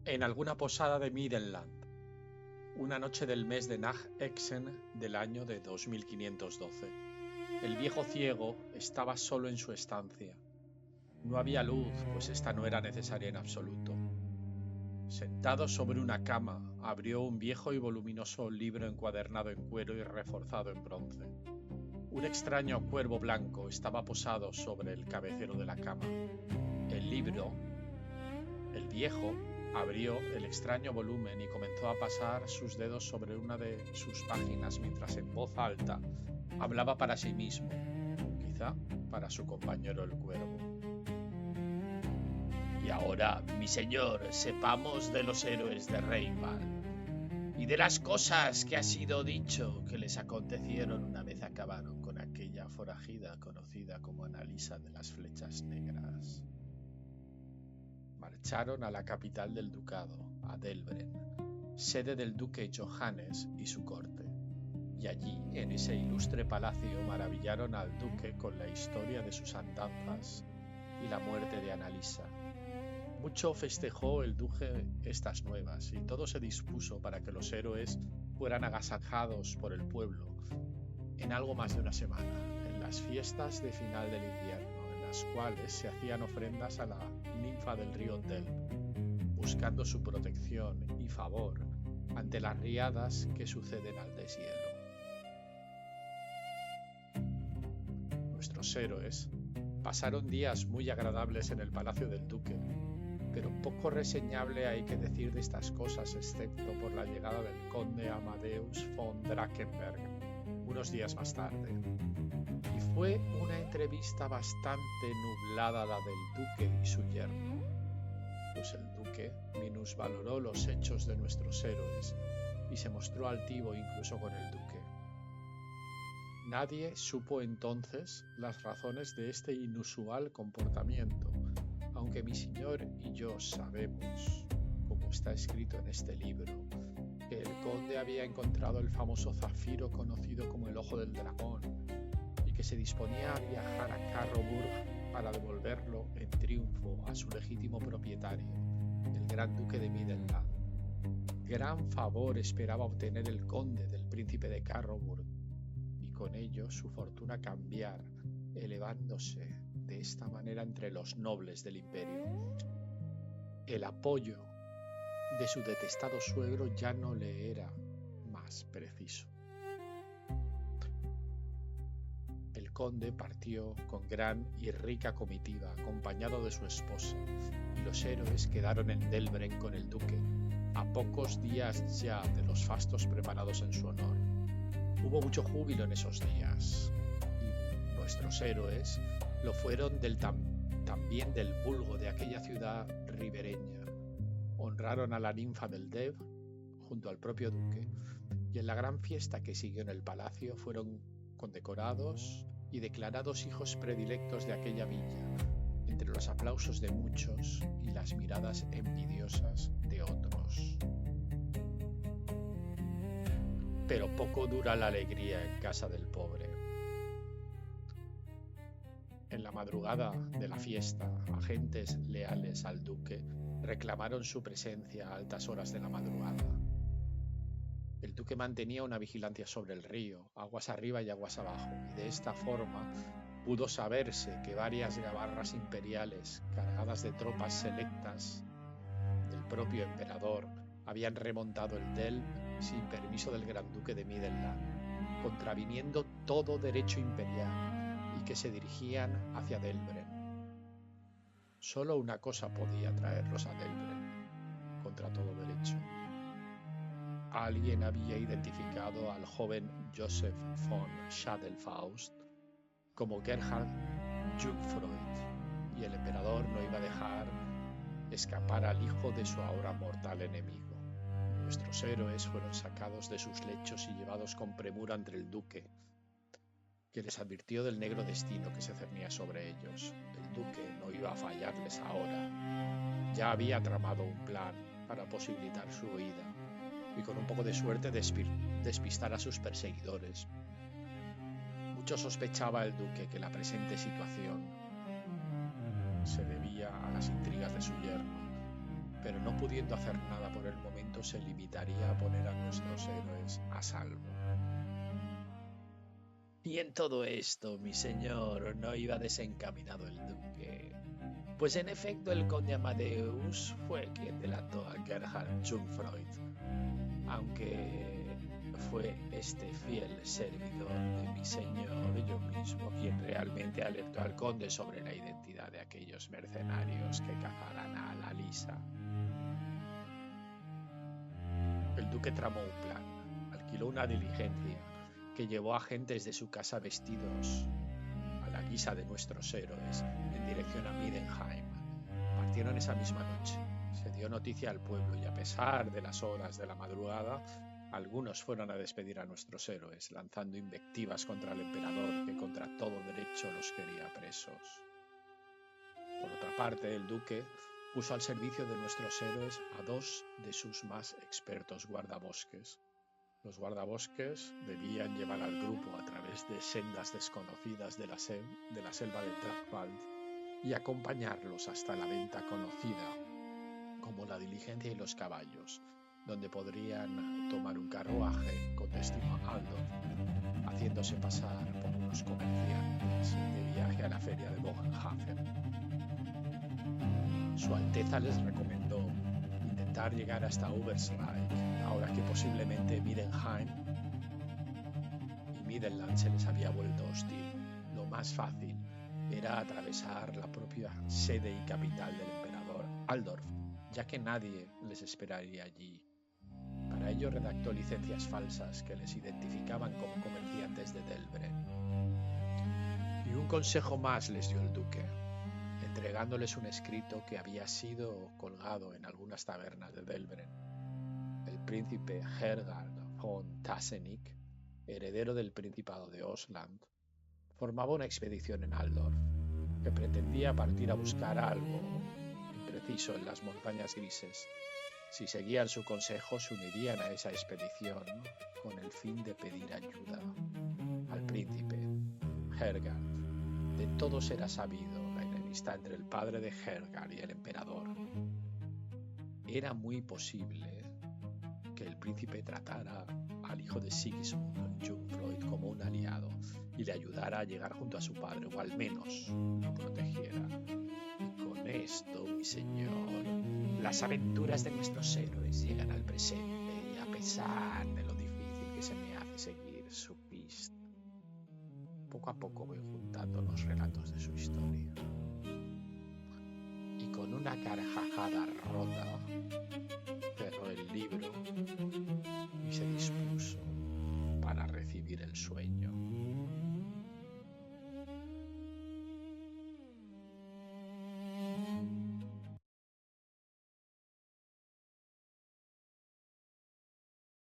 en alguna posada de Middenland, una noche del mes de Nag Exen del año de 2512. El viejo ciego estaba solo en su estancia. No había luz, pues esta no era necesaria en absoluto. Sentado sobre una cama, abrió un viejo y voluminoso libro encuadernado en cuero y reforzado en bronce. Un extraño cuervo blanco estaba posado sobre el cabecero de la cama. El libro, el viejo, abrió el extraño volumen y comenzó a pasar sus dedos sobre una de sus páginas mientras en voz alta hablaba para sí mismo, quizá para su compañero el cuervo. Y ahora, mi señor, sepamos de los héroes de Reinval y de las cosas que ha sido dicho que les acontecieron una vez acabaron con aquella forajida conocida como Annalisa de las Flechas Negras. Marcharon a la capital del ducado, a Delbren, sede del duque Johannes y su corte, y allí, en ese ilustre palacio, maravillaron al duque con la historia de sus andanzas y la muerte de Annalisa. Mucho festejó el duque estas nuevas, y todo se dispuso para que los héroes fueran agasajados por el pueblo en algo más de una semana, en las fiestas de final del invierno, en las cuales se hacían ofrendas a la ninfa del río Delb, buscando su protección y favor ante las riadas que suceden al deshielo. Nuestros héroes pasaron días muy agradables en el palacio del duque, pero poco reseñable hay que decir de estas cosas, excepto por la llegada del conde Amadeus von Drakenberg unos días más tarde. Y fue una entrevista bastante nublada la del duque y su yerno, pues el duque minusvaloró los hechos de nuestros héroes y se mostró altivo incluso con el duque. Nadie supo entonces las razones de este inusual comportamiento, aunque mi señor y yo sabemos, como está escrito en este libro, que el conde había encontrado el famoso zafiro conocido como el Ojo del Dragón y que se disponía a viajar a Carroburg para devolverlo en triunfo a su legítimo propietario, el gran duque de Middenland. Gran favor esperaba obtener el conde del príncipe de Carroburg y con ello su fortuna cambiar, elevándose de esta manera entre los nobles del imperio. El apoyo de su detestado suegro ya no le era más preciso. El conde partió con gran y rica comitiva, acompañado de su esposa, y los héroes quedaron en Delbren con el duque, a pocos días ya de los fastos preparados en su honor. Hubo mucho júbilo en esos días, y nuestros héroes lo fueron también del vulgo de aquella ciudad ribereña. Honraron a la ninfa del Delb junto al propio duque, y en la gran fiesta que siguió en el palacio fueron condecorados y declarados hijos predilectos de aquella villa, entre los aplausos de muchos y las miradas envidiosas de otros. Pero poco dura la alegría en casa del pobre. En la madrugada de la fiesta, agentes leales al duque reclamaron su presencia a altas horas de la madrugada. El duque mantenía una vigilancia sobre el río, aguas arriba y aguas abajo, y de esta forma pudo saberse que varias gabarras imperiales, cargadas de tropas selectas del propio emperador, habían remontado el Delb sin permiso del gran duque de Middenland, contraviniendo todo derecho imperial, y que se dirigían hacia Delbren. Solo una cosa podía traerlos a Delbren, contra todo derecho. Alguien había identificado al joven Joseph von Schadelfaust como Gerhard Jungfreud, y el emperador no iba a dejar escapar al hijo de su ahora mortal enemigo. Nuestros héroes fueron sacados de sus lechos y llevados con premura ante el duque, que les advirtió del negro destino que se cernía sobre ellos. El duque no iba a fallarles ahora. Ya había tramado un plan para posibilitar su huida y con un poco de suerte despistar a sus perseguidores. Mucho sospechaba el duque que la presente situación se debía a las intrigas de su yerno, pero no pudiendo hacer nada por el momento se limitaría a poner a nuestros héroes a salvo. Y en todo esto, mi señor, no iba desencaminado el duque, pues en efecto el conde Amadeus fue quien delató a Gerhard Jungfreud, aunque fue este fiel servidor de mi señor, yo mismo, quien realmente alertó al conde sobre la identidad de aquellos mercenarios que cazaran a la Lisa. El duque tramó un plan, alquiló una diligencia que llevó a agentes de su casa vestidos a la guisa de nuestros héroes en dirección a Middenheim. Partieron esa misma noche. Se dio noticia al pueblo y a pesar de las horas de la madrugada, algunos fueron a despedir a nuestros héroes, lanzando invectivas contra el emperador que contra todo derecho los quería presos. Por otra parte, el duque puso al servicio de nuestros héroes a 2 de sus más expertos guardabosques. Los guardabosques debían llevar al grupo a través de sendas desconocidas de la selva del Dragwald y acompañarlos hasta la venta conocida como la diligencia y los caballos, donde podrían tomar un carruaje con destino a Aldorf, haciéndose pasar por unos comerciantes de viaje a la feria de Bogenhafen. Su Alteza les recomendó intentar llegar hasta Oberreich, ahora que posiblemente Middenheim y Middenland se les había vuelto hostil. Lo más fácil era atravesar la propia sede y capital del emperador, Aldorf, ya que nadie les esperaría allí. Para ello redactó licencias falsas que les identificaban como comerciantes de Delbren. Y un consejo más les dio el duque, entregándoles un escrito que había sido colgado en algunas tabernas de Delbren. El príncipe Hergard von Tassenich, heredero del Principado de Osland, formaba una expedición en Aldorf, que pretendía partir a buscar algo impreciso en las montañas grises. Si seguían su consejo, se unirían a esa expedición con el fin de pedir ayuda al príncipe Hergard. De todos era sabido la enemistad entre el padre de Hergard y el emperador. Era muy posible que el príncipe tratara al hijo de Sigismund, Jungfreud, como un aliado y le ayudara a llegar junto a su padre, o al menos lo protegiera. Y con esto, mi señor, las aventuras de nuestros héroes llegan al presente, y a pesar de lo difícil que se me hace seguir su pista, poco a poco voy juntando los relatos de su historia. Y con una carcajada rota, cerró el libro y se dispuso para recibir el sueño.